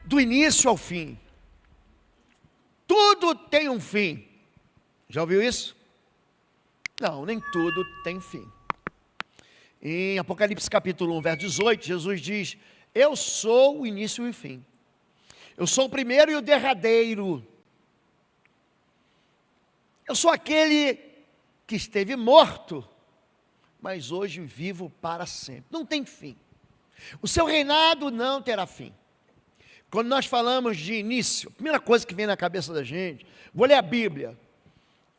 do início ao fim. Tudo tem um fim. Já ouviu isso? Não, nem tudo tem fim. Em Apocalipse capítulo 1, verso 18, Jesus diz: eu sou o início e o fim. Eu sou o primeiro e o derradeiro. Eu sou aquele que esteve morto, mas hoje vivo para sempre. Não tem fim. O seu reinado não terá fim. Quando nós falamos de início, a primeira coisa que vem na cabeça da gente, vou ler a Bíblia,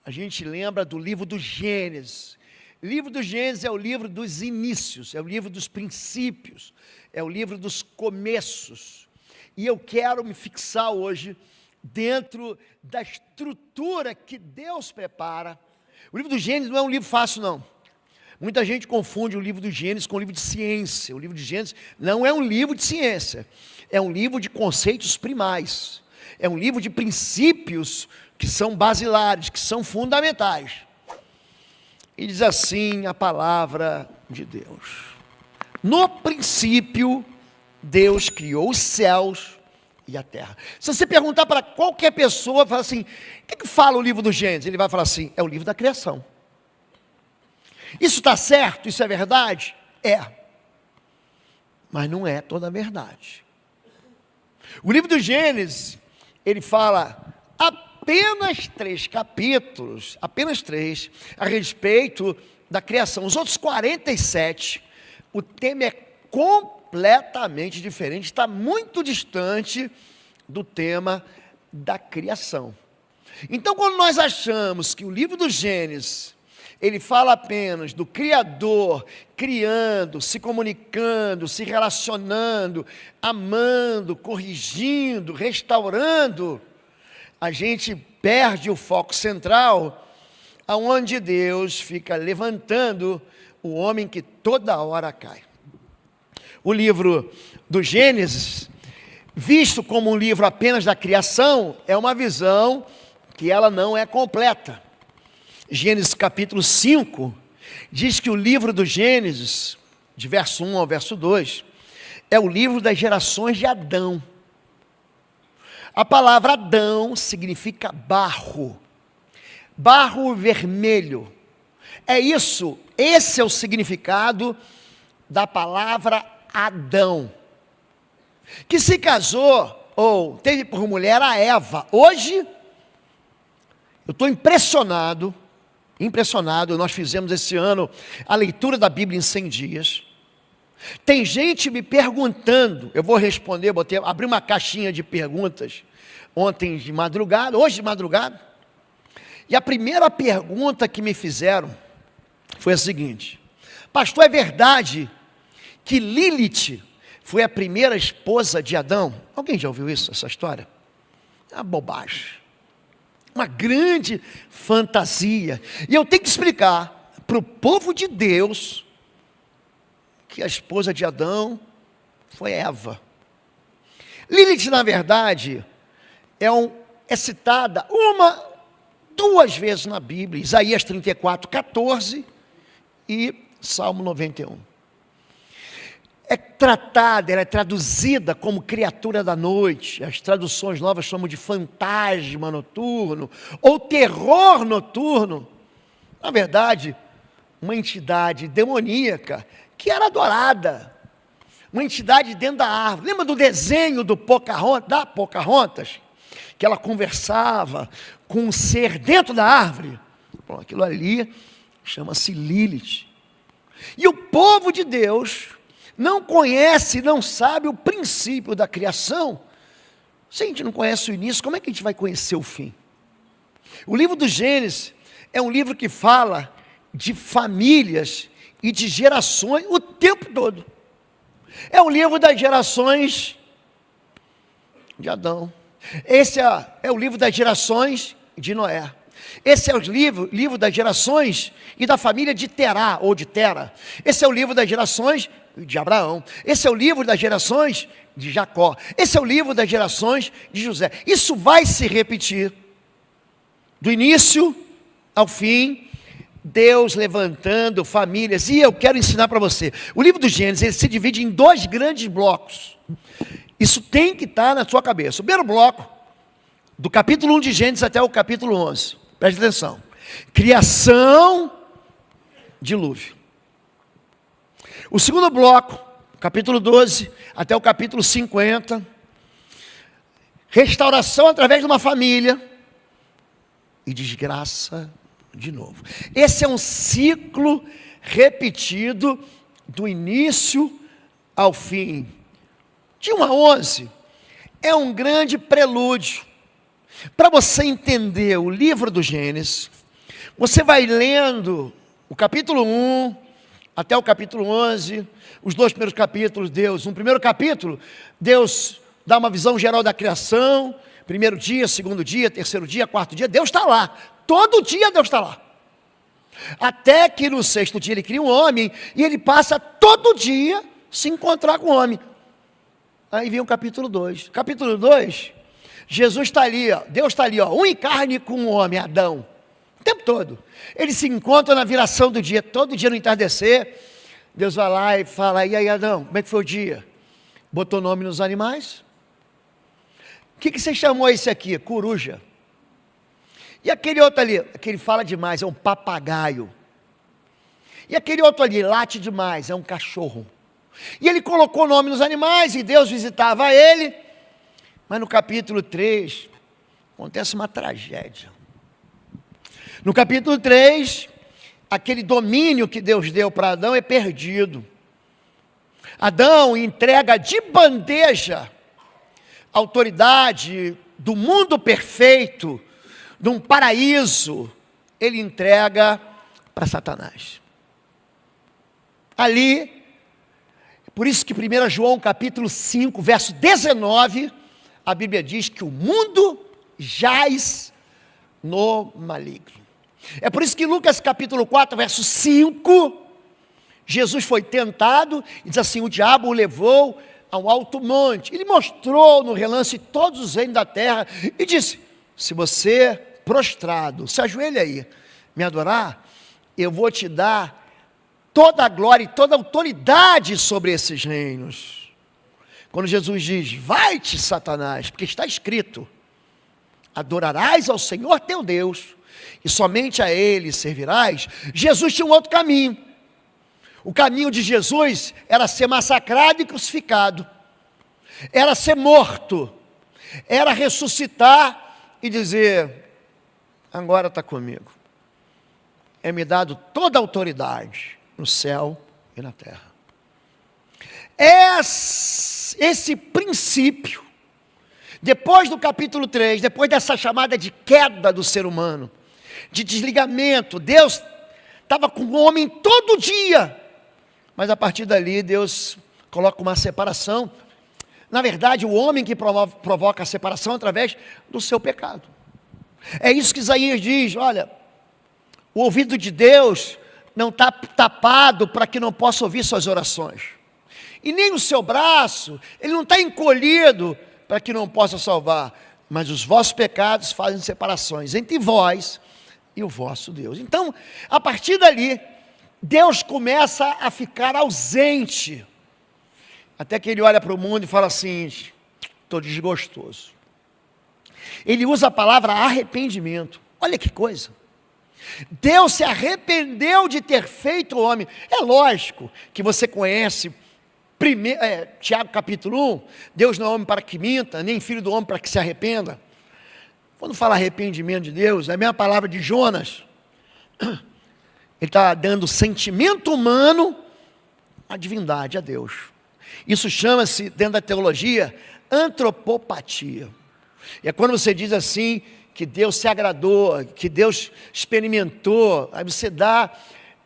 a gente lembra do livro do Gênesis. O livro do Gênesis é o livro dos inícios, é o livro dos princípios, é o livro dos começos. E eu quero me fixar hoje dentro da estrutura que Deus prepara. O livro do Gênesis não é um livro fácil, não. Muita gente confunde o livro do Gênesis com o livro de ciência. O livro de Gênesis não é um livro de ciência, é um livro de conceitos primais. É um livro de princípios que são basilares, que são fundamentais. E diz assim a palavra de Deus: no princípio, Deus criou os céus e a terra. Se você perguntar para qualquer pessoa, fala assim: o que fala o livro do Gênesis? Ele vai falar assim: é o livro da criação. Isso está certo? Isso é verdade? É. Mas não é toda a verdade. O livro do Gênesis, ele fala apenas 3 capítulos, apenas 3, a respeito da criação. Os outros 47, o tema é completamente diferente, está muito distante do tema da criação. Então, quando nós achamos que o livro do Gênesis, ele fala apenas do Criador, criando, se comunicando, se relacionando, amando, corrigindo, restaurando, a gente perde o foco central, aonde Deus fica levantando o homem que toda hora cai. O livro do Gênesis, visto como um livro apenas da criação, é uma visão que ela não é completa. Gênesis capítulo 5, diz que o livro do Gênesis, de verso 1 ao verso 2, é o livro das gerações de Adão. A palavra Adão significa barro, barro vermelho. É isso, esse é o significado da palavra Adão, que se casou, ou teve por mulher a Eva. Hoje, eu estou impressionado, nós fizemos esse ano a leitura da Bíblia em 100 dias, tem gente me perguntando, eu vou responder, abri uma caixinha de perguntas, ontem de madrugada, hoje de madrugada, e a primeira pergunta que me fizeram, foi a seguinte: pastor, é verdade que Lilith foi a primeira esposa de Adão? Alguém já ouviu isso, essa história? É uma bobagem. Uma grande fantasia. E eu tenho que explicar para o povo de Deus que a esposa de Adão foi Eva. Lilith, na verdade, é citada 2 vezes na Bíblia, Isaías 34, 14 e Salmo 91. Ela é traduzida como criatura da noite. As traduções novas chamam de fantasma noturno, ou terror noturno. Na verdade, uma entidade demoníaca, que era adorada. Uma entidade dentro da árvore. Lembra do desenho da Pocahontas? Que ela conversava com um ser dentro da árvore. Bom, aquilo ali chama-se Lilith. E o povo de Deus não conhece, não sabe o princípio da criação. Se a gente não conhece o início, como é que a gente vai conhecer o fim? O livro do Gênesis é um livro que fala de famílias e de gerações o tempo todo. É um livro das gerações de Adão. Esse é o livro das gerações de Noé. Esse é o livro das gerações e da família de Terá, ou de Tera. Esse é o livro das gerações de Abraão. Esse é o livro das gerações de Jacó. Esse é o livro das gerações de José. Isso vai se repetir. Do início ao fim, Deus levantando famílias. E eu quero ensinar para você. O livro do Gênesis, ele se divide em 2 grandes blocos. Isso tem que estar na sua cabeça. O primeiro bloco, do capítulo 1 de Gênesis até o capítulo 11. Preste atenção. Criação, dilúvio. O segundo bloco, capítulo 12 até o capítulo 50. Restauração através de uma família. E desgraça de novo. Esse é um ciclo repetido do início ao fim. De 1 a 11 é um grande prelúdio. Para você entender o livro do Gênesis, você vai lendo o capítulo 1 até o capítulo 11, os 2 primeiros capítulos, no primeiro capítulo, Deus dá uma visão geral da criação, primeiro dia, segundo dia, terceiro dia, quarto dia, Deus está lá, todo dia Deus está lá. Até que no 6º dia ele cria um homem, e ele passa todo dia se encontrar com o homem. Aí vem o capítulo 2. Capítulo 2, Jesus está ali, ó, Deus está ali, ó, um em carne com o homem, Adão. O tempo todo. Eles se encontram na viração do dia, todo dia no entardecer. Deus vai lá e fala, e aí Adão, como é que foi o dia? Botou nome nos animais? O que você chamou esse aqui? Coruja. E aquele outro ali, aquele fala demais, é um papagaio. E aquele outro ali, late demais, é um cachorro. E ele colocou nome nos animais, e Deus visitava ele. Mas no capítulo 3, acontece uma tragédia. No capítulo 3, aquele domínio que Deus deu para Adão é perdido. Adão entrega de bandeja a autoridade do mundo perfeito, de um paraíso, ele entrega para Satanás. Ali, por isso que 1 João capítulo 5, verso 19, a Bíblia diz que o mundo jaz no maligno. É por isso que Lucas capítulo 4, verso 5, Jesus foi tentado, e diz assim, o diabo o levou a um alto monte, ele mostrou no relance todos os reinos da terra, e disse, se você prostrado, se ajoelha aí, me adorar, eu vou te dar toda a glória e toda a autoridade sobre esses reinos. Quando Jesus diz, vai-te Satanás, porque está escrito, adorarás ao Senhor teu Deus, e somente a Ele servirás, Jesus tinha um outro caminho. O caminho de Jesus era ser massacrado e crucificado, era ser morto, era ressuscitar e dizer, agora está comigo, é-me dado toda a autoridade no céu e na terra. Esse princípio, depois do capítulo 3, depois dessa chamada de queda do ser humano, de desligamento, Deus estava com o homem todo dia, mas a partir dali Deus coloca uma separação. Na verdade, o homem que provoca a separação através do seu pecado. É isso que Isaías diz, olha, o ouvido de Deus não está tapado para que não possa ouvir suas orações. E nem o seu braço, ele não está encolhido para que não possa salvar. Mas os vossos pecados fazem separações entre vós e o vosso Deus. Então, a partir dali, Deus começa a ficar ausente. Até que ele olha para o mundo e fala assim, estou desgostoso. Ele usa a palavra arrependimento. Olha que coisa. Deus se arrependeu de ter feito o homem. É lógico que você conhece Tiago capítulo 1, Deus não é homem para que minta, nem filho do homem para que se arrependa. Quando fala arrependimento de Deus, é a mesma palavra de Jonas. Ele está dando sentimento humano à divindade, a Deus. Isso chama-se, dentro da teologia, antropopatia. E é quando você diz assim, que Deus se agradou, que Deus experimentou, aí você dá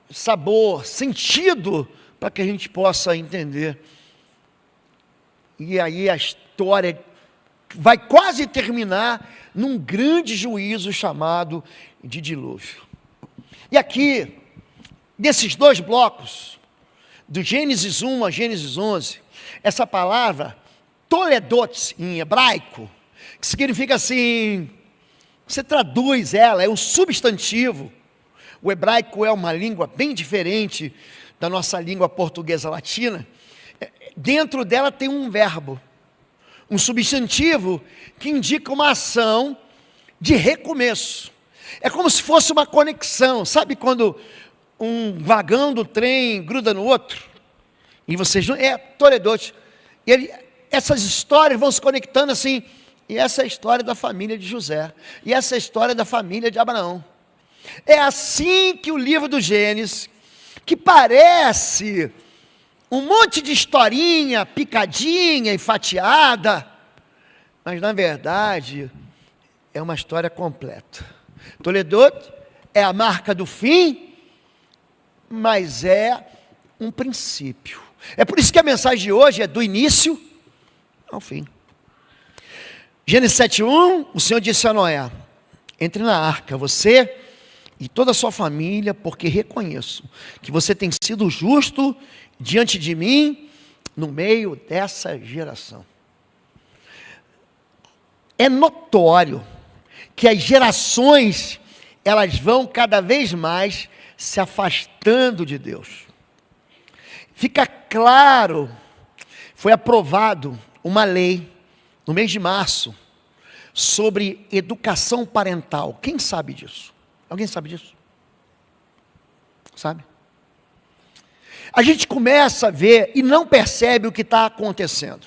sabor, sentido, para que a gente possa entender. E aí a história vai quase terminar num grande juízo chamado de dilúvio. E aqui, desses 2 blocos, do Gênesis 1 a Gênesis 11, essa palavra, toledot, em hebraico, que significa assim, você traduz ela, é um substantivo. O hebraico é uma língua bem diferente da nossa língua portuguesa latina. Dentro dela tem um verbo. um substantivo que indica uma ação de recomeço. É como se fosse uma conexão. Sabe quando um vagão do trem gruda no outro? E vocês não... Toledote. Essas histórias vão se conectando assim. E essa é a história da família de José. E essa é a história da família de Abraão. É assim que o livro do Gênesis, que parece um monte de historinha picadinha e fatiada, mas na verdade é uma história completa. Toledote é a marca do fim, mas é um princípio. É por isso que a mensagem de hoje é do início ao fim. Gênesis 7:1, o Senhor disse a Noé: entre na arca, você e toda a sua família, porque reconheço que você tem sido justo diante de mim no meio dessa geração. É notório que as gerações, elas vão cada vez mais se afastando de Deus. Fica claro, foi aprovado uma lei no mês de março sobre educação parental. Quem sabe disso? Alguém sabe disso? Sabe? A gente começa a ver e não percebe o que está acontecendo.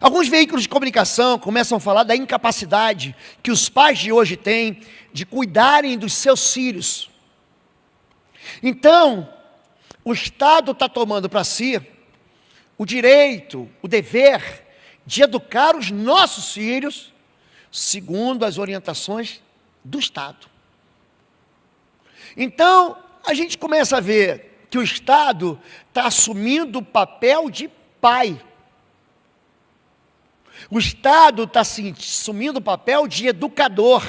Alguns veículos de comunicação começam a falar da incapacidade que os pais de hoje têm de cuidarem dos seus filhos. Então, o Estado está tomando para si o direito, o dever de educar os nossos filhos segundo as orientações do Estado. Então, a gente começa a ver que o Estado está assumindo o papel de pai. O Estado está assumindo o papel de educador.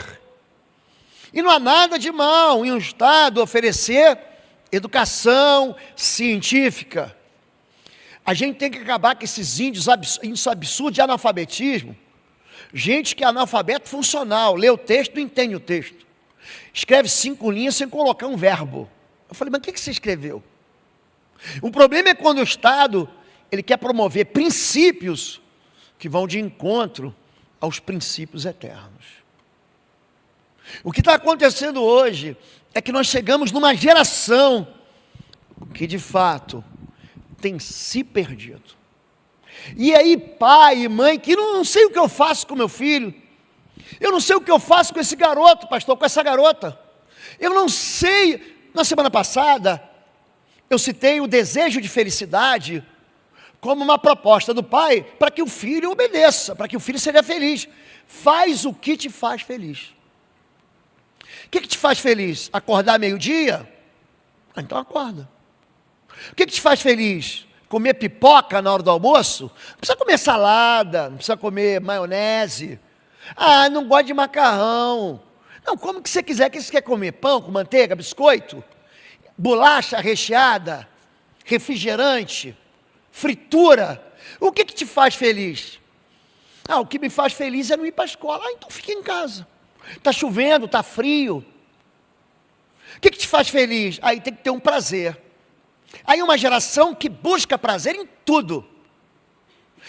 E não há nada de mal em um Estado oferecer educação científica. A gente tem que acabar com esses índices absurdos de analfabetismo. Gente que é analfabeto funcional, lê o texto, não entende o texto. Escreve 5 linhas sem colocar um verbo. Eu falei, mas o que você escreveu? O problema é quando o Estado, ele quer promover princípios que vão de encontro aos princípios eternos. O que está acontecendo hoje é que nós chegamos numa geração que, de fato, tem se perdido. E aí, pai e mãe, que não sei o que eu faço com meu filho, eu não sei o que eu faço com esse garoto, pastor, com essa garota, eu não sei. Na semana passada, eu citei o desejo de felicidade como uma proposta do pai para que o filho obedeça, para que o filho seja feliz. Faz o que te faz feliz. O que te faz feliz? Acordar meio-dia? Então acorda. O que te faz feliz? Comer pipoca na hora do almoço? Não precisa comer salada, não precisa comer maionese. Ah, não gosto de macarrão. Não, como que você quiser. O que você quer comer? Pão com manteiga, biscoito? Bolacha recheada? Refrigerante? Fritura? O que te faz feliz? Ah, o que me faz feliz é não ir para a escola. Ah, então fique em casa. Está chovendo, está frio. O que te faz feliz? Aí tem que ter um prazer. Aí uma geração que busca prazer em tudo.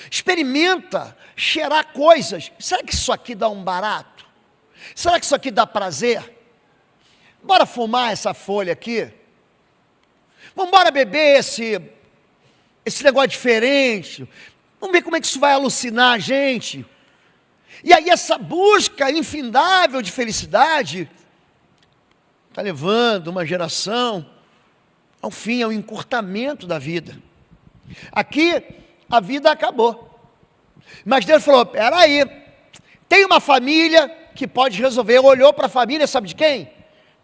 Experimenta cheirar coisas. Será que isso aqui dá um barato? Será que isso aqui dá prazer? Bora fumar essa folha aqui? Vamos embora beber esse negócio diferente? Vamos ver como é que isso vai alucinar a gente? E aí essa busca infindável de felicidade está levando uma geração ao fim, ao encurtamento da vida. Aqui, a vida acabou. Mas Deus falou, peraí, tem uma família que pode resolver. Olhou para a família, sabe de quem?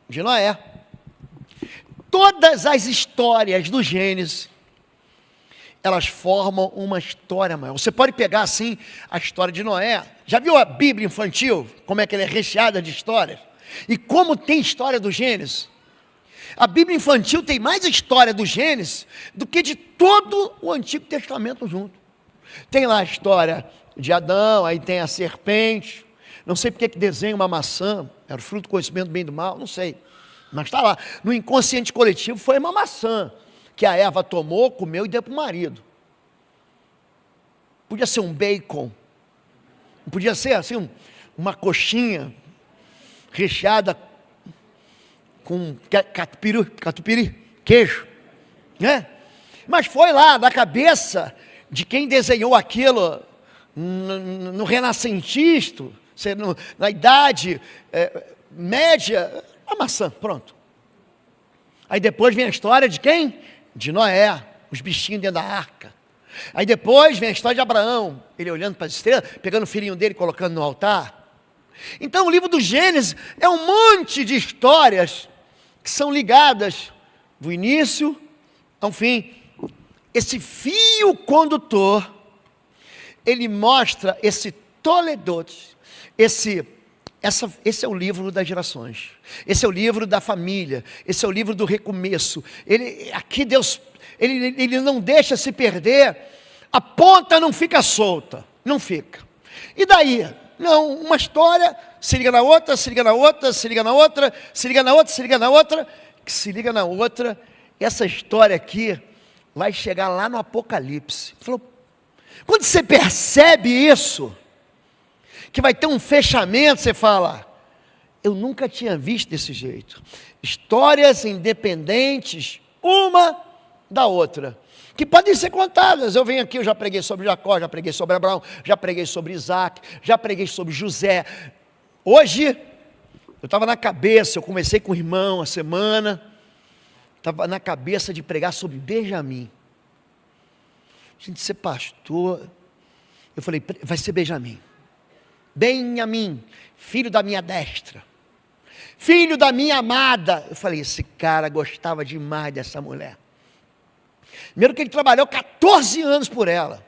De Noé. Todas as histórias do Gênesis, elas formam uma história maior. Você pode pegar assim a história de Noé. Já viu a Bíblia infantil? Como é que ela é recheada de histórias? E como tem história do Gênesis? A Bíblia infantil tem mais história do Gênesis do que de todo o Antigo Testamento junto. Tem lá a história de Adão, aí tem a serpente. Não sei porque que desenha uma maçã, era o fruto do conhecimento do bem e do mal, não sei. Mas está lá. No inconsciente coletivo foi uma maçã que a Eva tomou, comeu e deu para o marido. podia ser um bacon, não podia ser assim uma coxinha recheada com catupiry, queijo, né? Mas foi lá da cabeça de quem desenhou aquilo no renascentista, na idade média, a maçã, pronto. Aí depois vem a história de quem? De Noé, os bichinhos dentro da arca. Aí depois vem a história de Abraão, ele olhando para as estrelas, pegando o filhinho dele e colocando no altar. Então o livro do Gênesis é um monte de histórias que são ligadas do início ao fim. Esse fio condutor, ele mostra esse Toledot, esse é o livro das gerações, esse é o livro da família, esse é o livro do recomeço. Aqui Deus, ele não deixa se perder, a ponta não fica solta, não fica. E daí? Não, uma história se liga na outra, se liga na outra, se liga na outra, se liga na outra, se liga na outra, que se liga na outra. Essa história aqui vai chegar lá no Apocalipse. Quando você percebe isso, que vai ter um fechamento, você fala, eu nunca tinha visto desse jeito. Histórias independentes, uma da outra, que podem ser contadas. Eu venho aqui, eu já preguei sobre Jacó, já preguei sobre Abraão, já preguei sobre Isaac, já preguei sobre José. Hoje, eu estava na cabeça, eu conversei com o irmão a semana, estava na cabeça de pregar sobre Benjamim. Gente, ser pastor, eu falei, vai ser Benjamim. Benjamim, filho da minha destra, filho da minha amada. Eu falei, esse cara gostava demais dessa mulher. Primeiro que ele trabalhou 14 anos por ela.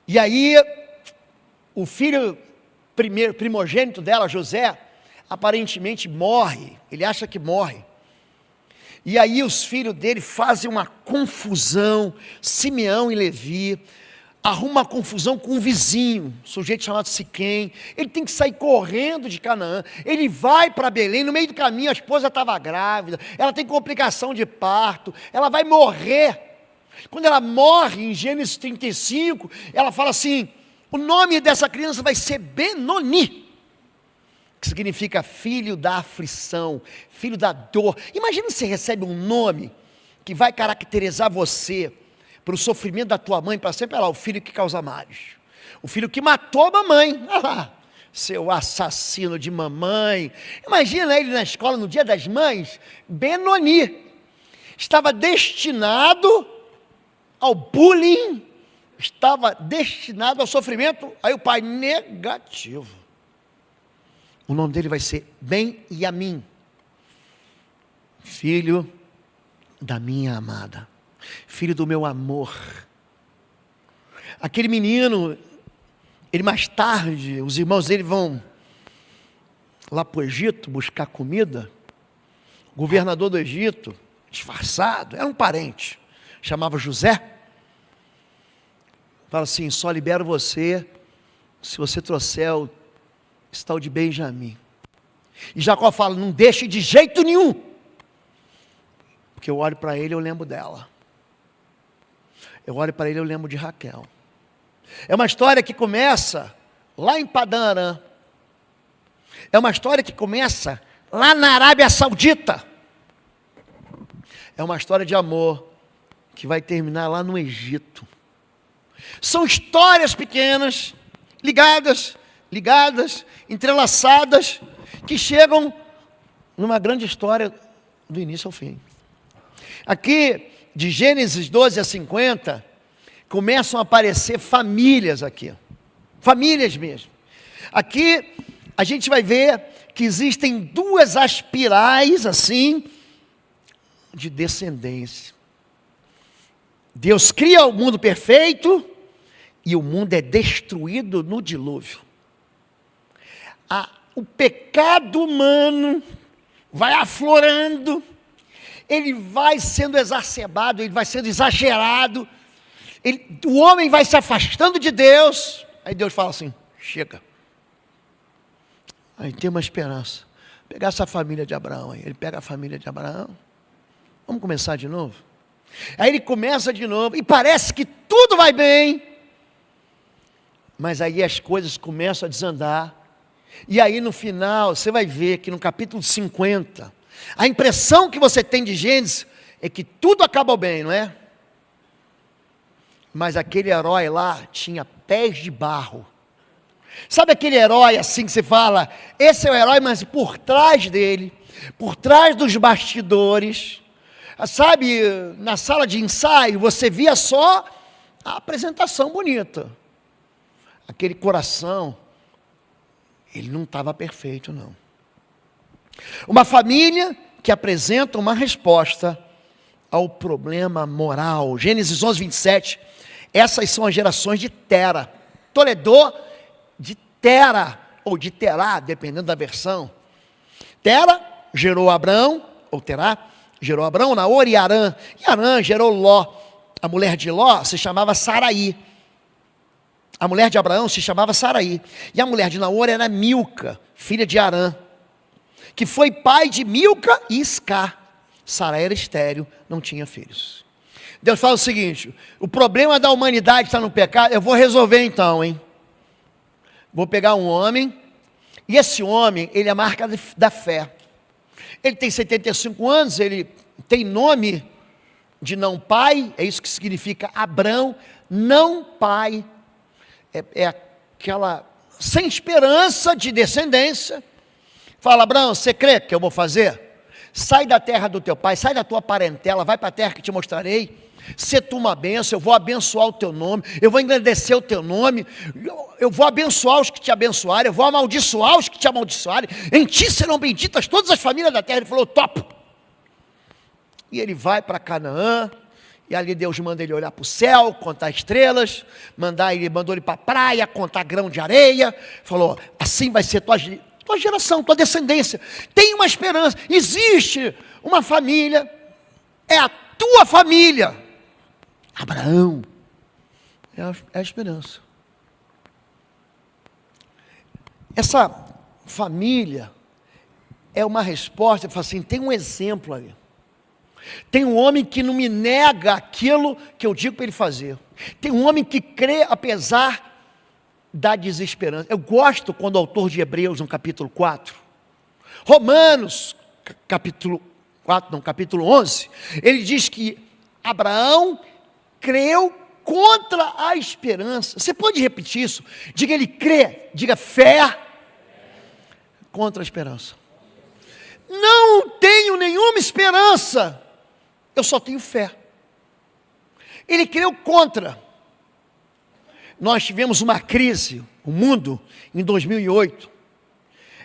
E aí, o filho primogênito dela, José, aparentemente morre. Ele acha que morre. E aí os filhos dele fazem uma confusão, Simeão e Levi, arruma uma confusão com um vizinho, um sujeito chamado Siquém. Ele tem que sair correndo de Canaã, ele vai para Belém, no meio do caminho a esposa estava grávida, ela tem complicação de parto, ela vai morrer. Quando ela morre, em Gênesis 35, ela fala assim, o nome dessa criança vai ser Benoni, que significa filho da aflição, filho da dor. Imagina se você recebe um nome que vai caracterizar você para o sofrimento da tua mãe para sempre. Olha lá, o filho que causa males, o filho que matou a mamãe, olha lá, seu assassino de mamãe. Imagina ele na escola no dia das mães. Benoni estava destinado ao bullying, estava destinado ao sofrimento. Aí o pai, negativo, o nome dele vai ser Benjamim, filho da minha amada, filho do meu amor. Aquele menino, ele mais tarde, os irmãos dele vão lá para o Egito buscar comida. O governador do Egito, disfarçado, era um parente, chamava José. Fala assim, só libero você se você trouxer esse tal de Benjamim. E Jacó fala, não deixe de jeito nenhum, porque eu olho para ele e eu lembro dela. Eu olho para ele e eu lembro de Raquel. É uma história que começa lá em Padã Arã. É uma história que começa lá na Arábia Saudita. É uma história de amor que vai terminar lá no Egito. São histórias pequenas, ligadas, entrelaçadas, que chegam numa grande história do início ao fim. Aqui, de Gênesis 12 a 50, começam a aparecer famílias aqui. Famílias mesmo. Aqui, a gente vai ver que existem duas aspirais, assim, de descendência. Deus cria o mundo perfeito e o mundo é destruído no dilúvio. O pecado humano vai aflorando, ele vai sendo exacerbado, ele vai sendo exagerado, o homem vai se afastando de Deus. Aí Deus fala assim, chega. Aí tem uma esperança. Pegar essa família de Abraão aí. Ele pega a família de Abraão. Vamos começar de novo? Aí ele começa de novo e parece que tudo vai bem. Mas aí as coisas começam a desandar. E aí no final, você vai ver que no capítulo 50, a impressão que você tem de Gênesis é que tudo acabou bem, não é? Mas aquele herói lá tinha pés de barro. Sabe aquele herói assim que você fala, esse é o herói, mas por trás dele, por trás dos bastidores, sabe, na sala de ensaio, você via só a apresentação bonita. Aquele coração, ele não estava perfeito, não. Uma família que apresenta uma resposta ao problema moral. Gênesis 11, 27. Essas são as gerações de Tera. Toledô de Tera, ou de Terá, dependendo da versão. Tera gerou Abrão, ou Terá, gerou Abrão, Naor e Arã. E Arã gerou Ló. A mulher de Ló se chamava Saraí. A mulher de Abraão se chamava Saraí. E a mulher de Naor era Milca, filha de Arã, que foi pai de Milca e Iscá. Saraí era estéril, não tinha filhos. Deus fala o seguinte: o problema da humanidade está no pecado, eu vou resolver então, hein? Vou pegar um homem, e esse homem, ele é a marca da fé. Ele tem 75 anos, ele tem nome de não pai, é isso que significa Abrão, não pai. É aquela sem esperança de descendência. Fala, Abraão, você crê que eu vou fazer? Sai da terra do teu pai, sai da tua parentela, vai para a terra que te mostrarei. Se tu uma bênção, eu vou abençoar o teu nome, eu vou engrandecer o teu nome, eu vou abençoar os que te abençoarem, eu vou amaldiçoar os que te amaldiçoarem, em ti serão benditas todas as famílias da terra. Ele falou, top. E ele vai para Canaã. E ali Deus manda ele olhar para o céu, contar estrelas, mandou ele para a praia, contar grão de areia. Falou, assim vai ser tua geração, tua descendência. Tem uma esperança, existe uma família, é a tua família. Abraão, é a esperança. Essa família é uma resposta, fala assim, tem um exemplo ali. Tem um homem que não me nega aquilo que eu digo para ele fazer. Tem um homem que crê apesar da desesperança. Eu gosto quando o autor de Hebreus, no capítulo 4, Romanos, capítulo 11, ele diz que Abraão creu contra a esperança. Você pode repetir isso? Diga, ele crê, diga fé contra a esperança. Não tenho nenhuma esperança, eu só tenho fé. Ele creu contra. Nós tivemos uma crise, o mundo, em 2008.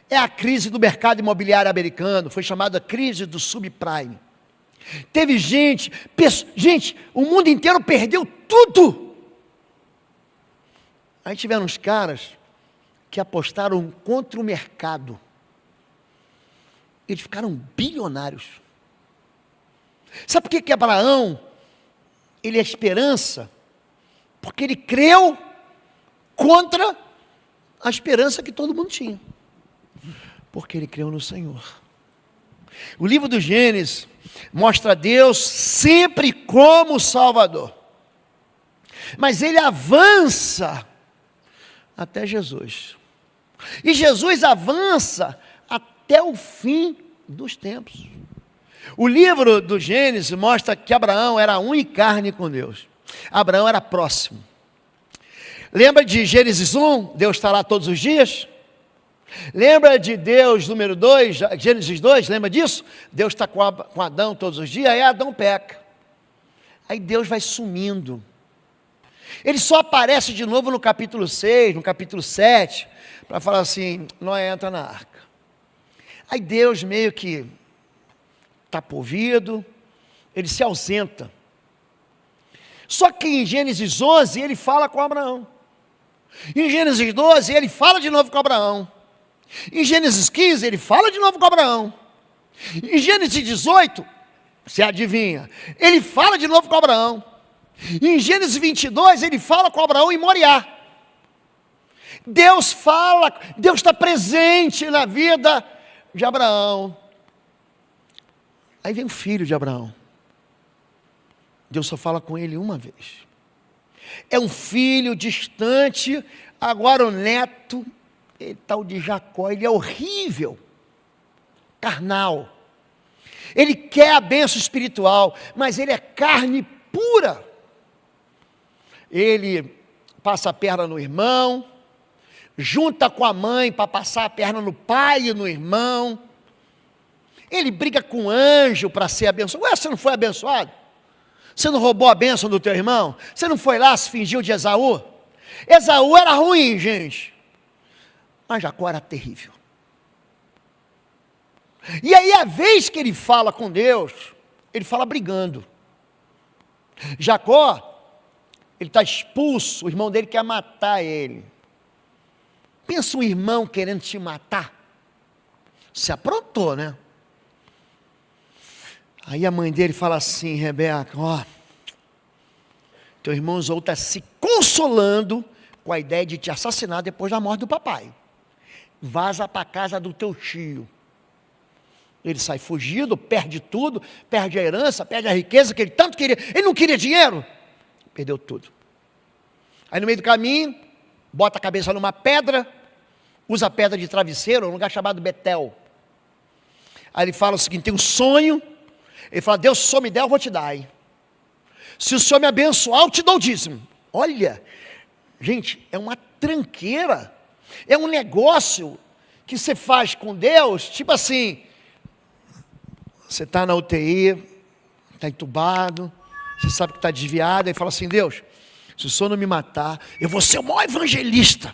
É a crise do mercado imobiliário americano, foi chamada crise do subprime. Teve gente, o mundo inteiro perdeu tudo. Aí tiveram uns caras que apostaram contra o mercado. Eles ficaram bilionários. Sabe por que Abraão, ele é esperança? Porque ele creu contra a esperança que todo mundo tinha. Porque ele creu no Senhor. O livro do Gênesis mostra Deus sempre como Salvador. Mas ele avança até Jesus. E Jesus avança até o fim dos tempos. O livro do Gênesis mostra que Abraão era um em carne com Deus. Abraão era próximo. Lembra de Gênesis 1? Deus está lá todos os dias. Lembra de Deus, número 2, Gênesis 2, lembra disso? Deus está com Adão todos os dias, aí Adão peca. Aí Deus vai sumindo. Ele só aparece de novo no capítulo 6, no capítulo 7, para falar assim, Noé entra na arca. Aí Deus meio que tapa o ouvido, ele se ausenta. Só que em Gênesis 11 ele fala com Abraão. Em Gênesis 12 ele fala de novo com Abraão. Em Gênesis 15 ele fala de novo com Abraão. Em Gênesis 18, você adivinha, ele fala de novo com Abraão. Em Gênesis 22 ele fala com Abraão em Moriá. Deus fala, Deus está presente na vida de Abraão. Aí vem o filho de Abraão. Deus só fala com ele uma vez. É um filho distante Agora o neto, tal de Jacó, ele é horrível, carnal. Ele quer a bênção espiritual, mas ele é carne pura. Ele passa a perna no irmão, junta com a mãe para passar a perna no pai e no irmão. Ele briga com o anjo para ser abençoado. Ué, você não foi abençoado? Você não roubou a bênção do teu irmão? Você não foi lá, se fingiu de Esaú? Esaú era ruim, gente, mas Jacó era terrível. E aí, a vez que ele fala com Deus, ele fala brigando. Jacó, ele está expulso, o irmão dele quer matar ele. Pensa um irmão querendo te matar. Se aprontou, né? Aí a mãe dele fala assim: Rebeca, ó, teu irmão Esaú está se consolando com a ideia de te assassinar depois da morte do papai. Vaza para a casa do teu tio. Ele sai fugido, perde tudo, perde a herança, perde a riqueza que ele tanto queria. Ele não queria dinheiro, perdeu tudo. Aí no meio do caminho, bota a cabeça numa pedra, usa a pedra de travesseiro, um lugar chamado Betel. Aí ele fala o seguinte: tem um sonho. Ele fala: Deus, se o Senhor me der, eu vou te dar. Hein? Se o Senhor me abençoar, eu te dou o dízimo. Olha, gente, é uma tranqueira. É um negócio que você faz com Deus, tipo assim, você está na UTI, está entubado, você sabe que está desviado, aí fala assim: Deus, se o Senhor não me matar, eu vou ser o maior evangelista.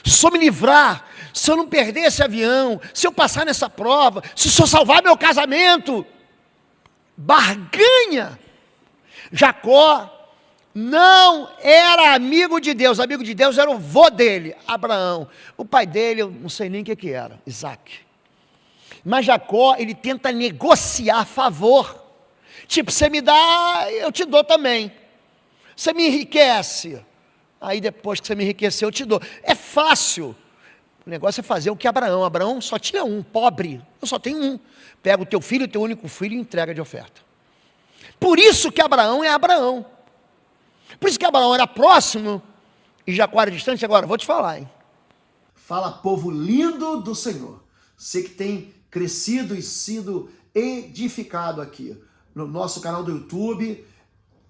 Se o Senhor me livrar, se eu não perder esse avião, se eu passar nessa prova, se o Senhor salvar meu casamento, barganha. Jacó não era amigo de Deus era o vô dele, Abraão. O pai dele, eu não sei nem o que era, Isaac. Mas Jacó, ele tenta negociar favor. Tipo, você me dá, eu te dou também. Você me enriquece, aí depois que você me enriquecer, eu te dou. É fácil. O negócio é fazer o que Abraão só tinha um, pobre. Eu só tenho um. Pega o teu filho, o teu único filho, e entrega de oferta. Por isso que Abraão é Abraão. Por isso que Abraão era próximo e Jacó era distante. Agora, vou te falar, hein? Fala, povo lindo do Senhor. Você que tem crescido e sido edificado aqui no nosso canal do YouTube,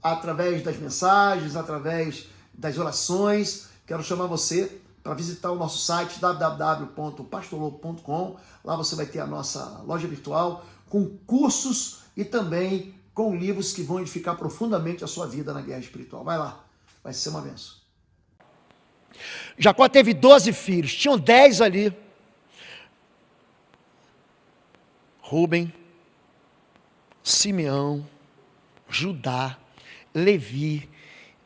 através das mensagens, através das orações. Quero chamar você para visitar o nosso site www.pastorlobo.com. Lá você vai ter a nossa loja virtual com cursos e também com livros que vão edificar profundamente a sua vida na guerra espiritual. Vai lá, vai ser uma bênção. Jacó teve 12 filhos, tinham 10 ali. Rúben, Simeão, Judá, Levi,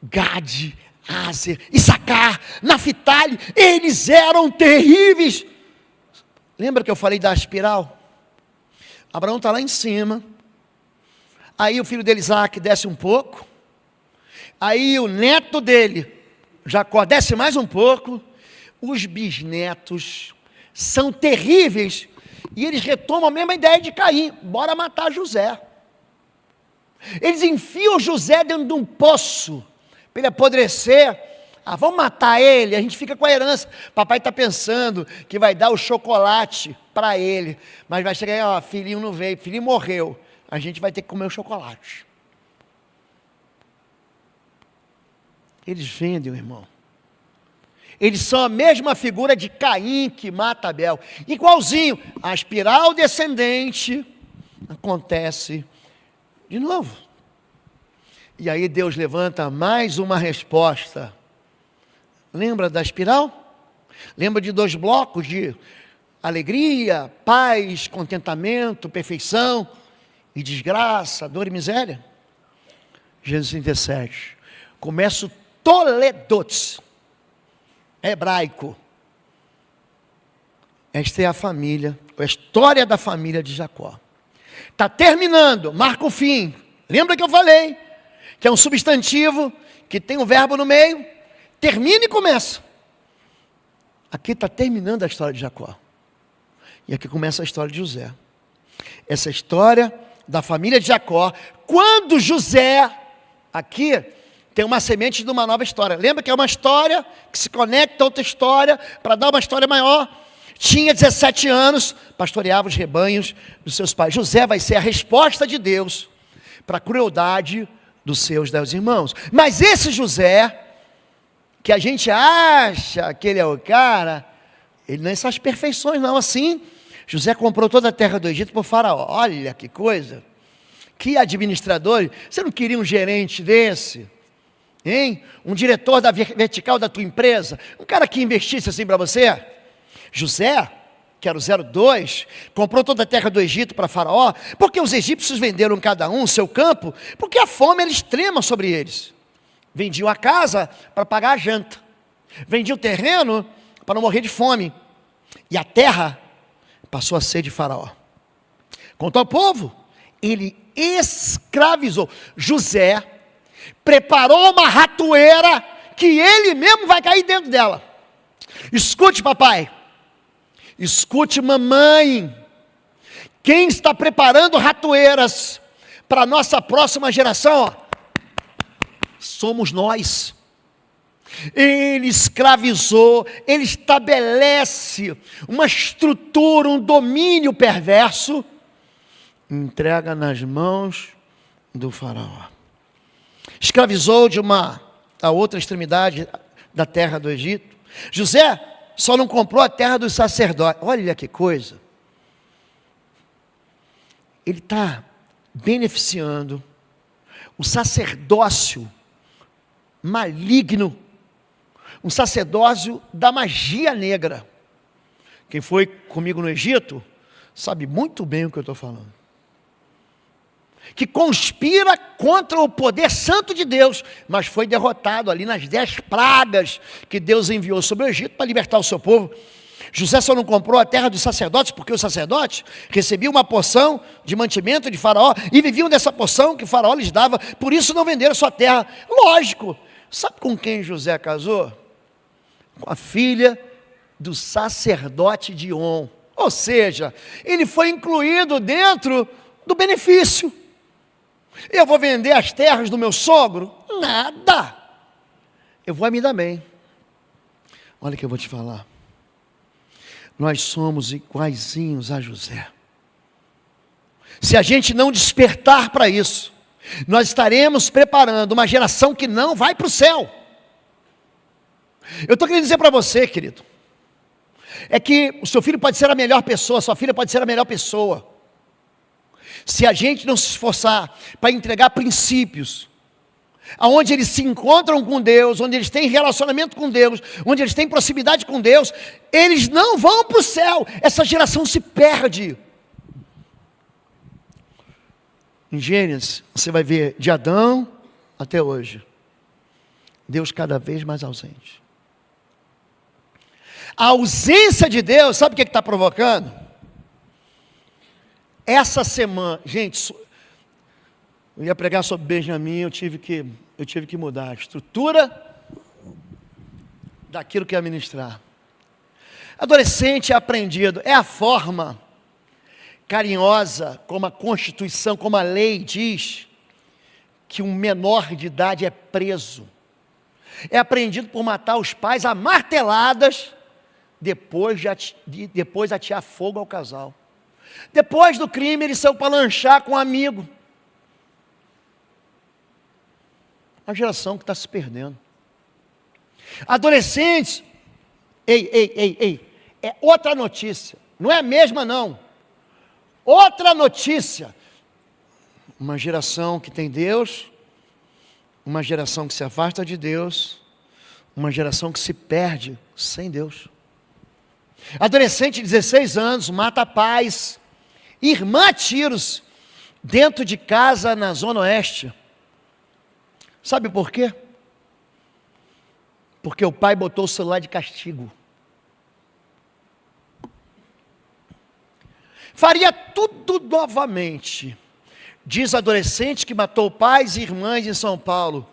Gade, Áser, Issacar, Naphtali, eles eram terríveis. Lembra que eu falei da espiral? Abraão está lá em cima. Aí o filho dele, Isaac, desce um pouco. Aí o neto dele, Jacó, desce mais um pouco. Os bisnetos são terríveis. E eles retomam a mesma ideia de Caim. Bora matar José. Eles enfiam José dentro de um poço, para ele apodrecer. Vamos matar ele, a gente fica com a herança. Papai está pensando que vai dar o chocolate para ele. Mas vai chegar, filhinho não veio, filhinho morreu. A gente vai ter que comer o chocolate. Eles vendem, irmão. Eles são a mesma figura de Caim que mata Abel. Igualzinho, a espiral descendente acontece de novo. E aí Deus levanta mais uma resposta. Lembra da espiral? Lembra de 2 blocos de alegria, paz, contentamento, perfeição e desgraça, dor e miséria? Gênesis 37. Começa o Toledotes, hebraico. Esta é a família, a história da família de Jacó. Está terminando, marca o fim. Lembra que eu falei? Que é um substantivo, que tem um verbo no meio, termina e começa. Aqui está terminando a história de Jacó. E aqui começa a história de José. Essa história da família de Jacó, quando José, aqui, tem uma semente de uma nova história. Lembra que é uma história que se conecta a outra história para dar uma história maior. Tinha 17 anos, pastoreava os rebanhos dos seus pais. José vai ser a resposta de Deus para a crueldade dos seus 10 irmãos. Mas esse José, que a gente acha que ele é o cara, ele não é essas perfeições não. Assim, José comprou toda a terra do Egito por Faraó. Olha que coisa, que administrador. Você não queria um gerente desse? Hein? Um diretor da vertical da tua empresa? Um cara que investisse assim para você? José, que era o 02, comprou toda a terra do Egito para Faraó, porque os egípcios venderam cada um seu campo, porque a fome era extrema sobre eles. Vendiam a casa para pagar a janta, vendiam o terreno para não morrer de fome, e a terra passou a ser de Faraó. Quanto ao povo, ele escravizou. José preparou uma ratoeira que ele mesmo vai cair dentro dela. Escute, papai. Escute, mamãe. Quem está preparando ratoeiras para a nossa próxima geração? Ó, somos nós. Ele escravizou, ele estabelece uma estrutura, um domínio perverso, entrega nas mãos do faraó. Escravizou a outra extremidade da terra do Egito. José só não comprou a terra dos sacerdotes. Olha que coisa. Ele está beneficiando o sacerdócio maligno, um sacerdócio da magia negra. Quem foi comigo no Egito sabe muito bem o que eu estou falando. Que conspira contra o poder santo de Deus, mas foi derrotado ali nas 10 pragas que Deus enviou sobre o Egito para libertar o seu povo. José só não comprou a terra dos sacerdotes, porque os sacerdotes recebiam uma porção de mantimento de Faraó, e viviam dessa porção que o Faraó lhes dava, por isso não venderam sua terra. Lógico, sabe com quem José casou? Com a filha do sacerdote de On. Ou seja, ele foi incluído dentro do benefício. Eu vou vender as terras do meu sogro? Nada. Eu vou me dar bem. Olha o que eu vou te falar. Nós somos iguaizinhos a José. Se a gente não despertar para isso, nós estaremos preparando uma geração que não vai para o céu. Eu estou querendo dizer para você, querido, é que o seu filho pode ser a melhor pessoa, a sua filha pode ser a melhor pessoa. Se a gente não se esforçar para entregar princípios, aonde eles se encontram com Deus, onde eles têm relacionamento com Deus, onde eles têm proximidade com Deus, eles não vão para o céu. Essa geração se perde. Em Gênesis, você vai ver de Adão até hoje, Deus cada vez mais ausente. A ausência de Deus, sabe o que está provocando? Essa semana, gente, eu ia pregar sobre Benjamim, eu tive que mudar a estrutura daquilo que ia ministrar. Adolescente é aprendido, é a forma carinhosa, como a Constituição, como a lei diz, que um menor de idade é preso. É aprendido por matar os pais a marteladas, depois atear fogo ao casal. Depois do crime, ele saiu para lanchar com um amigo. Uma geração que está se perdendo. Adolescentes, ei, é outra notícia. Não é a mesma, não. Outra notícia. Uma geração que tem Deus, uma geração que se afasta de Deus, uma geração que se perde sem Deus. Adolescente de 16 anos, mata pais, irmã a tiros, dentro de casa na Zona Oeste. Sabe por quê? Porque o pai botou o celular de castigo. Faria tudo novamente, diz adolescente que matou pais e irmãs em São Paulo.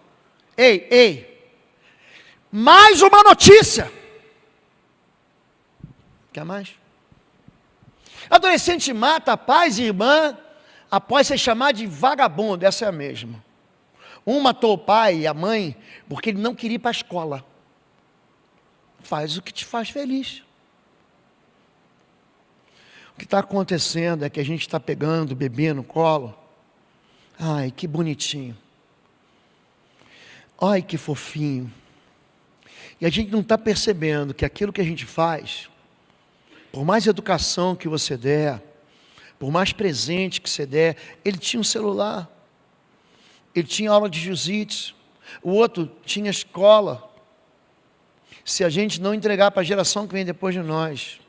Ei, mais uma notícia. Quer mais? Adolescente mata pais e irmã após ser chamado de vagabundo, essa é a mesma. Um matou o pai e a mãe porque ele não queria ir para a escola. Faz o que te faz feliz. O que está acontecendo é que a gente está pegando o bebê no colo. Ai, que bonitinho. Ai, que fofinho. E a gente não está percebendo que aquilo que a gente faz, por mais educação que você der, por mais presente que você der, ele tinha um celular, ele tinha aula de jiu-jitsu, o outro tinha escola. Se a gente não entregar para a geração que vem depois de nós,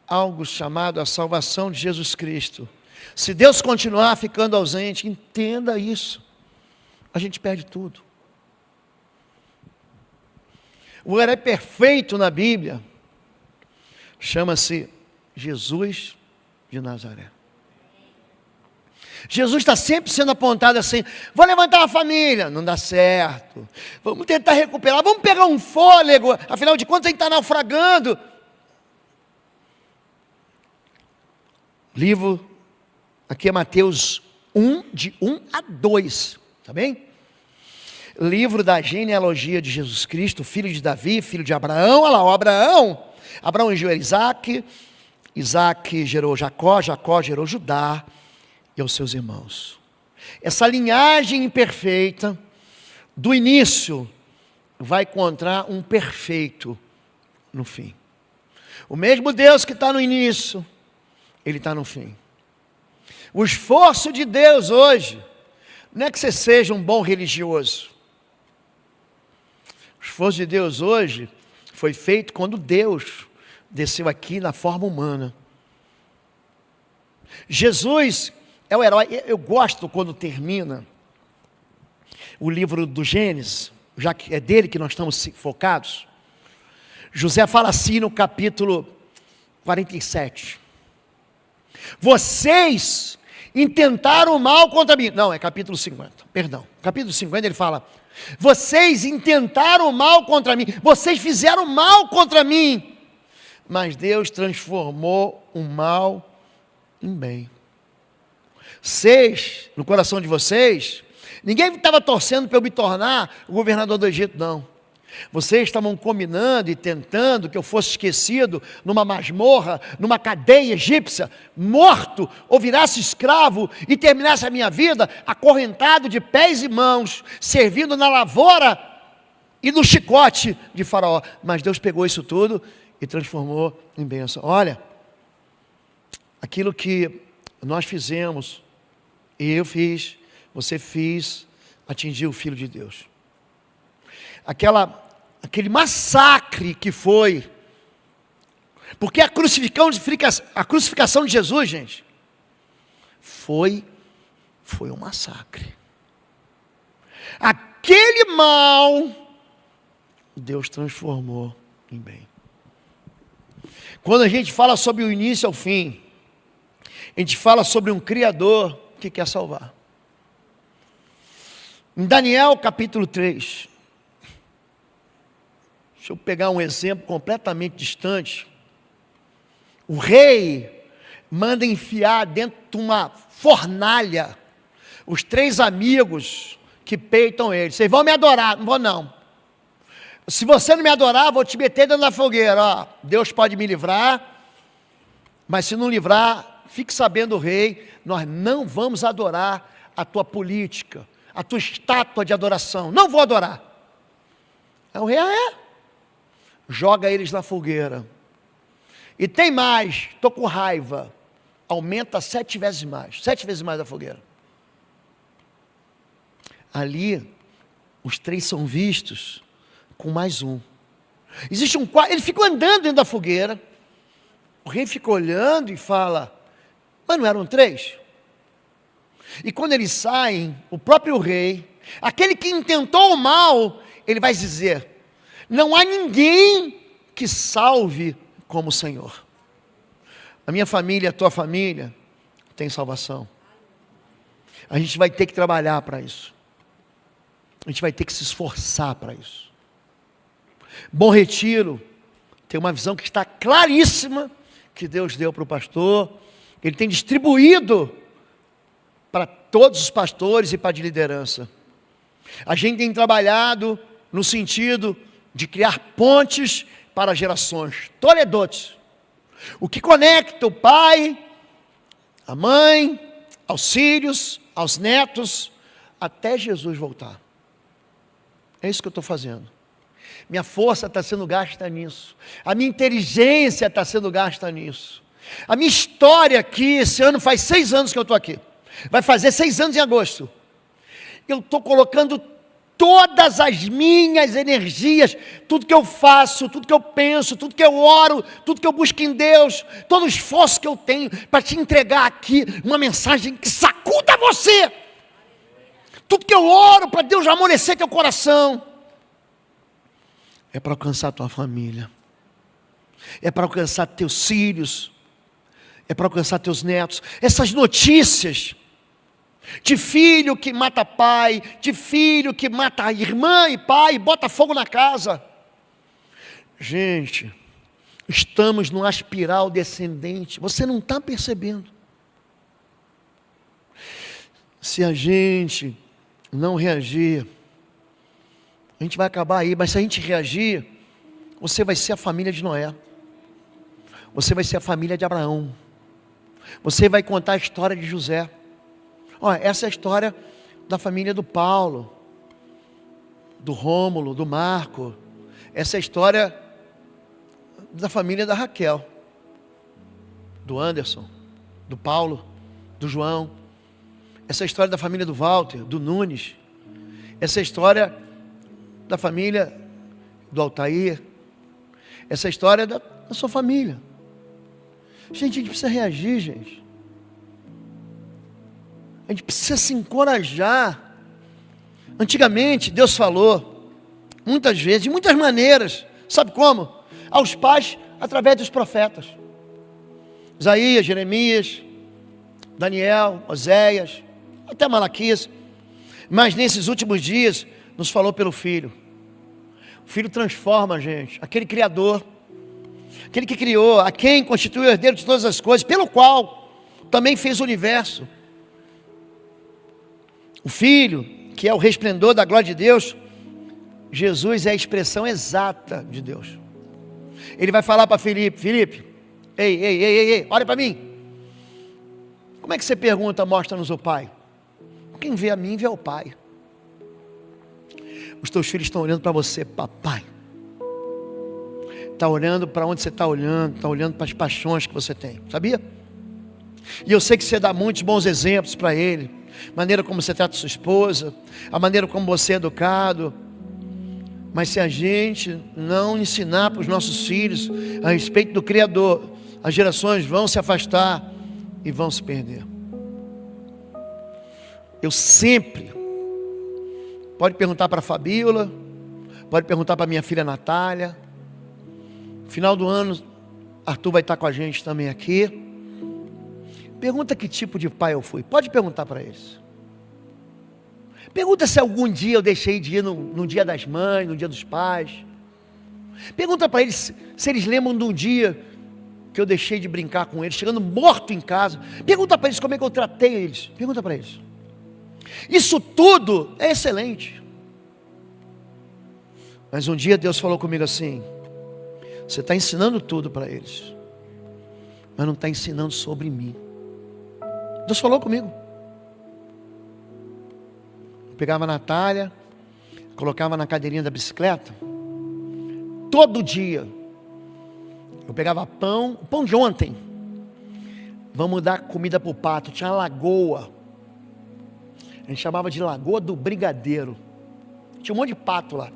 algo chamado a salvação de Jesus Cristo, se Deus continuar ficando ausente, entenda isso, a gente perde tudo. O herói perfeito na Bíblia chama-se Jesus de Nazaré. Jesus está sempre sendo apontado assim: vou levantar uma família, não dá certo, vamos tentar recuperar, vamos pegar um fôlego, afinal de contas a gente está naufragando. Livro, aqui é Mateus 1, de 1 a 2, tá bem? Livro da genealogia de Jesus Cristo, filho de Davi, filho de Abraão. Olha lá, o Abraão gerou Isaac, Isaac gerou Jacó, Jacó gerou Judá e aos seus irmãos. Essa linhagem imperfeita, do início, vai encontrar um perfeito no fim. O mesmo Deus que está no início, Ele está no fim. O esforço de Deus hoje, não é que você seja um bom religioso. O esforço de Deus hoje foi feito quando Deus desceu aqui na forma humana. Jesus é o herói. Eu gosto quando termina o livro do Gênesis, já que é dele que nós estamos focados. José fala assim no capítulo 47. Vocês intentaram mal contra mim. Não, é capítulo 50, perdão. Capítulo 50 ele fala: vocês intentaram mal contra mim, vocês fizeram mal contra mim, mas Deus transformou o mal em bem. Vocês, no coração de vocês, ninguém estava torcendo para eu me tornar o governador do Egito, não. Vocês estavam combinando e tentando que eu fosse esquecido numa masmorra, numa cadeia egípcia, morto, ou virasse escravo e terminasse a minha vida acorrentado de pés e mãos, servindo na lavoura e no chicote de Faraó. Mas Deus pegou isso tudo e transformou em bênção. Olha, aquilo que nós fizemos, eu fiz, você fez, atingiu o Filho de Deus. Aquele massacre que foi, porque a crucificação de Jesus, gente, foi um massacre. Aquele mal, Deus transformou em bem. Quando a gente fala sobre o início ao fim, a gente fala sobre um Criador que quer salvar. Em Daniel capítulo 3, deixa eu pegar um exemplo completamente distante. O rei manda enfiar dentro de uma fornalha os 3 amigos que peitam ele. Vocês vão me adorar? Não vou não. Se você não me adorar, vou te meter dentro da fogueira. Ó, Deus pode me livrar, mas se não livrar, fique sabendo, rei, nós não vamos adorar a tua política, a tua estátua de adoração. Não vou adorar. Aí o rei, joga eles na fogueira. E tem mais, estou com raiva. Aumenta 7 vezes mais. 7 vezes mais a fogueira. Ali, os 3 são vistos com mais um. Existe um quarto, ele ficou andando dentro da fogueira. O rei fica olhando e fala: mas não eram 3? E quando eles saem, o próprio rei, aquele que intentou o mal, ele vai dizer: não há ninguém que salve como o Senhor. A minha família, a tua família, tem salvação. A gente vai ter que trabalhar para isso. A gente vai ter que se esforçar para isso. Bom Retiro tem uma visão que está claríssima, que Deus deu para o pastor. Ele tem distribuído para todos os pastores e para a liderança. A gente tem trabalhado no sentido de criar pontes para gerações, toledotes. O que conecta o pai, a mãe, aos filhos, aos netos, até Jesus voltar. É isso que eu estou fazendo. Minha força está sendo gasta nisso. A minha inteligência está sendo gasta nisso. A minha história aqui, esse ano faz 6 anos que eu estou aqui. Vai fazer 6 anos em agosto. Eu estou colocando todas as minhas energias, tudo que eu faço, tudo que eu penso, tudo que eu oro, tudo que eu busco em Deus, todo o esforço que eu tenho para te entregar aqui uma mensagem que sacuda você. Tudo que eu oro para Deus amolecer teu coração é para alcançar tua família, é para alcançar teus filhos, é para alcançar teus netos. Essas notícias de filho que mata pai, de filho que mata irmã e pai, bota fogo na casa. Gente, estamos numa espiral descendente, você não está percebendo. Se a gente não reagir, a gente vai acabar aí, mas se a gente reagir, você vai ser a família de Noé, você vai ser a família de Abraão, você vai contar a história de José. Olha, essa é a história da família do Paulo, do Rômulo, do Marco. Essa é a história da família da Raquel, do Anderson, do Paulo, do João. Essa é a história da família do Walter, do Nunes. Essa é a história da família do Altair. Essa é a história da sua família. Gente, a gente precisa reagir, gente. A gente precisa se encorajar. Antigamente, Deus falou, muitas vezes, de muitas maneiras. Sabe como? Aos pais, através dos profetas. Isaías, Jeremias, Daniel, Oséias, até Malaquias. Mas nesses últimos dias, nos falou pelo Filho. O Filho transforma a gente, aquele Criador, aquele que criou, a quem constitui o herdeiro de todas as coisas, pelo qual também fez o universo. O Filho, que é o resplendor da glória de Deus, Jesus é a expressão exata de Deus. Ele vai falar para Filipe, ei, olha para mim. Como é que você pergunta, mostra-nos o Pai? Quem vê a mim, vê o Pai. Os teus filhos estão olhando para você, papai. Está olhando para onde você está olhando para as paixões que você tem, sabia? E eu sei que você dá muitos bons exemplos para ele. A maneira como você trata sua esposa, a maneira como você é educado. Mas se a gente não ensinar para os nossos filhos a respeito do Criador, as gerações vão se afastar e vão se perder. Eu sempre, pode perguntar para a Fabíola, pode perguntar para minha filha Natália. No final do ano, Arthur vai estar com a gente também aqui. Pergunta que tipo de pai eu fui. Pode perguntar para eles. Pergunta se algum dia eu deixei de ir no dia das mães, no dia dos pais. Pergunta para eles se eles lembram de um dia que eu deixei de brincar com eles, chegando morto em casa. Pergunta para eles como é que eu tratei eles. Pergunta para eles. Isso tudo é excelente. Mas um dia Deus falou comigo assim: você está ensinando tudo para eles, mas não está ensinando sobre mim. Deus falou comigo. Eu pegava a Natália, colocava na cadeirinha da bicicleta. Todo dia eu pegava pão, o pão de ontem. Vamos dar comida para o pato. Tinha uma lagoa, a gente chamava de Lagoa do Brigadeiro. Tinha um monte de pato lá.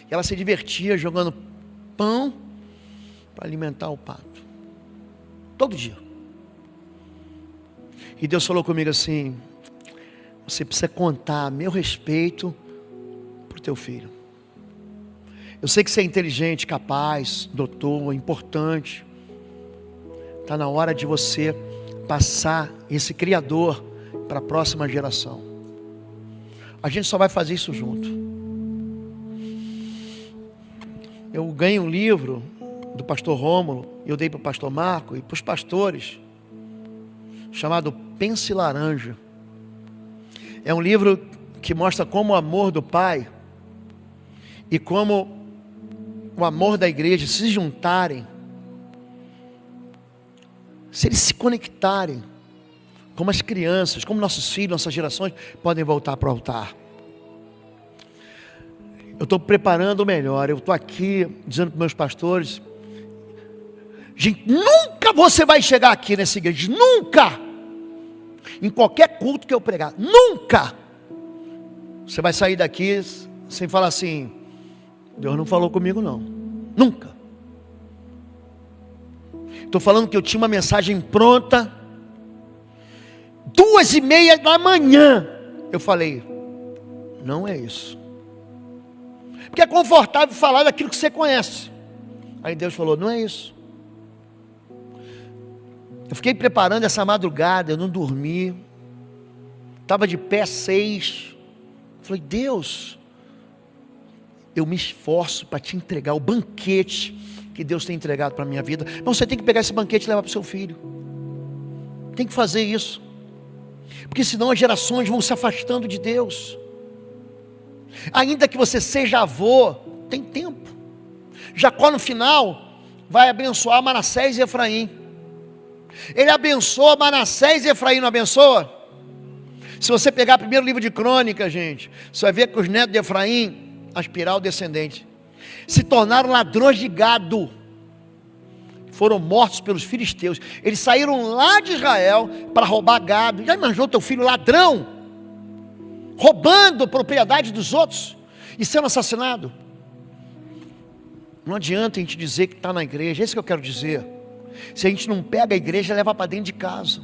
E ela se divertia jogando pão para alimentar o pato. Todo dia. E Deus falou comigo assim: você precisa contar a meu respeito para o teu filho. Eu sei que você é inteligente, capaz, doutor, importante. Está na hora de você passar esse Criador para a próxima geração. A gente só vai fazer isso junto. Eu ganhei um livro do pastor Rômulo, eu dei para o pastor Marco e para os pastores, chamado Pense Laranja. É um livro que mostra como o amor do Pai e como o amor da igreja se juntarem, se eles se conectarem, como as crianças, como nossos filhos, nossas gerações podem voltar para o altar. Eu estou preparando o melhor. Eu estou aqui dizendo para meus pastores: gente, nunca você vai chegar aqui nessa igreja, nunca, em qualquer culto que eu pregar, nunca você vai sair daqui sem falar assim: Deus não falou comigo não, nunca. Estou falando que eu tinha uma mensagem pronta, 2:30 da manhã, eu falei: não é isso, porque é confortável falar daquilo que você conhece. Aí Deus falou: não é isso. Eu fiquei preparando essa madrugada, eu não dormi, estava de pé 6, falei: Deus, eu me esforço para te entregar o banquete que Deus tem entregado para a minha vida. Mas você tem que pegar esse banquete e levar para o seu filho, tem que fazer isso, porque senão as gerações vão se afastando de Deus. Ainda que você seja avô, tem tempo. Jacó no final vai abençoar Manassés e Efraim. Ele abençoa Manassés e Efraim, não abençoa? Se você pegar o primeiro livro de Crônicas, gente, você vai ver que os netos de Efraim, aspirar o descendente, se tornaram ladrões de gado, foram mortos pelos filisteus. Eles saíram lá de Israel para roubar gado. Já imaginou teu filho ladrão, roubando propriedade dos outros e sendo assassinado? Não adianta a gente dizer que está na igreja, é isso que eu quero dizer. Se a gente não pega a igreja e leva para dentro de casa.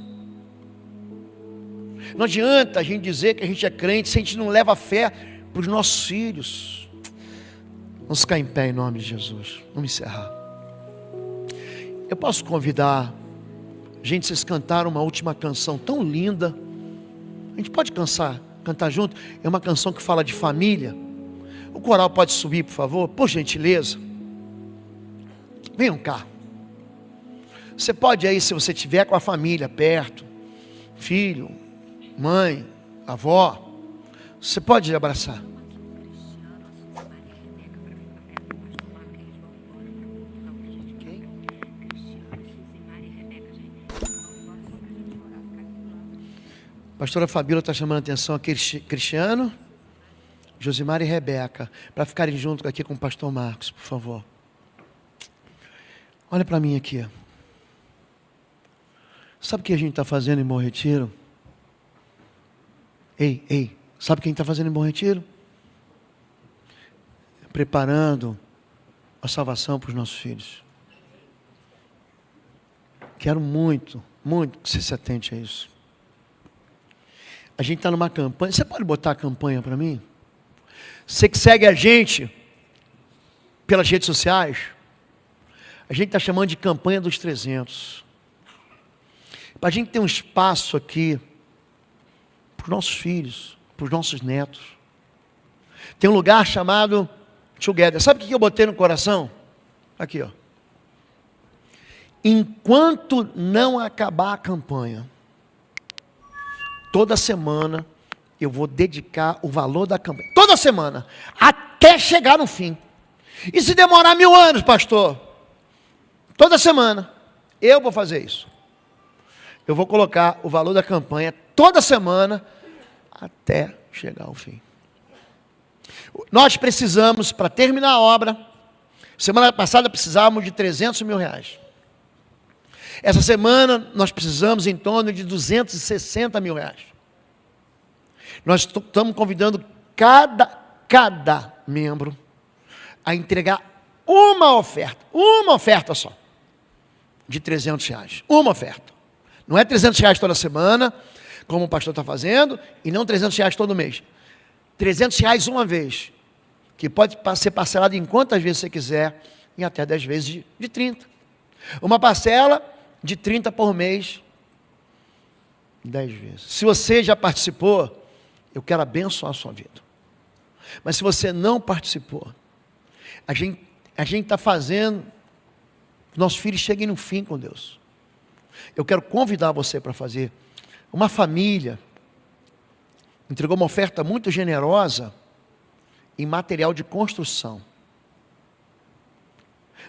Não adianta a gente dizer que a gente é crente se a gente não leva a fé para os nossos filhos. Vamos ficar em pé em nome de Jesus. Vamos encerrar. Eu posso convidar, gente, vocês cantaram uma última canção tão linda. A gente pode cantar junto? É uma canção que fala de família. O coral pode subir, por favor, por gentileza. Venham cá. Você pode aí, se você estiver com a família perto, filho, mãe, avó, você pode abraçar. A pastora Fabíola está chamando a atenção aqui, Cristiano, Josimar e Rebeca, para ficarem junto aqui com o pastor Marcos, por favor. Olha para mim aqui. Sabe o que a gente está fazendo em Bom Retiro? Ei, sabe quem está fazendo em Bom Retiro? Preparando a salvação para os nossos filhos. Quero muito que você se atente a isso. A gente está numa campanha. Você pode botar a campanha para mim? Você que segue a gente pelas redes sociais, a gente está chamando de campanha dos 300. Para a gente ter um espaço aqui para os nossos filhos, para os nossos netos. Tem um lugar chamado Together. Sabe o que eu botei no coração? Aqui, ó. Enquanto não acabar a campanha, toda semana eu vou dedicar o valor da campanha. Toda semana, até chegar no fim. E se demorar 1000 anos, pastor? Toda semana eu vou fazer isso. Eu vou colocar o valor da campanha toda semana até chegar ao fim. Nós precisamos, para terminar a obra, semana passada precisávamos de 300 mil reais. Essa semana nós precisamos em torno de 260 mil reais. Nós estamos convidando cada membro a entregar uma oferta só, de 300 reais. Uma oferta. Não é 300 reais toda semana, como o pastor está fazendo, e não 300 reais todo mês. 300 reais uma vez, que pode ser parcelado em quantas vezes você quiser, em até 10 vezes de 30. Uma parcela de 30 por mês, 10 vezes. Se você já participou, eu quero abençoar a sua vida. Mas se você não participou, a gente está fazendo que nossos filhos cheguem no fim com Deus. Eu quero convidar você para fazer uma família entregou uma oferta muito generosa em material de construção.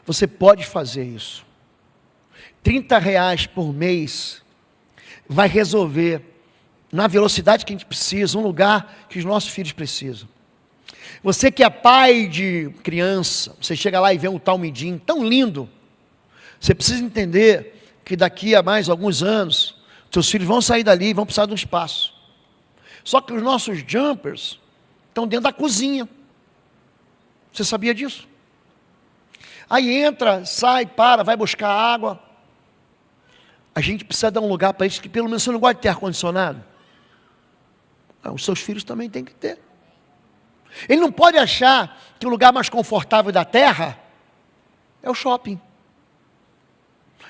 Você pode fazer isso. R$30 por mês vai resolver, na velocidade que a gente precisa, um lugar que os nossos filhos precisam. Você que é pai de criança, você chega lá e vê um Talmidim tão lindo, você precisa entender que daqui a mais alguns anos, seus filhos vão sair dali e vão precisar de um espaço. Só que os nossos jumpers estão dentro da cozinha. Você sabia disso? Aí entra, sai, para, vai buscar água. A gente precisa dar um lugar para eles que pelo menos você não gosta de ter ar-condicionado. Os seus filhos também têm que ter. Ele não pode achar que o lugar mais confortável da terra é o shopping.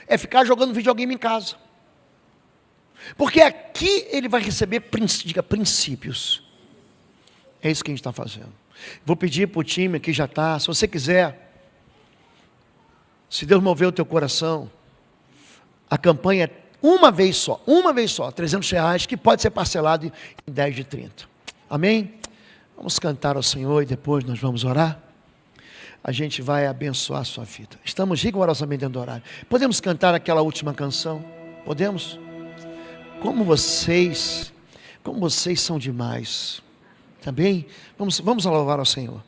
É ficar jogando videogame em casa. Porque aqui ele vai receber princípios. É isso que a gente está fazendo. Vou pedir para o time que já está, se você quiser, se Deus mover o teu coração, a campanha é uma vez só, R$300, que pode ser parcelado em 10 de 30. Amém? Vamos cantar ao Senhor e depois nós vamos orar. A gente vai abençoar a sua vida. Estamos rigorosamente dentro do horário. Podemos cantar aquela última canção? Podemos? Como vocês são demais. Tá bem? Vamos louvar ao Senhor.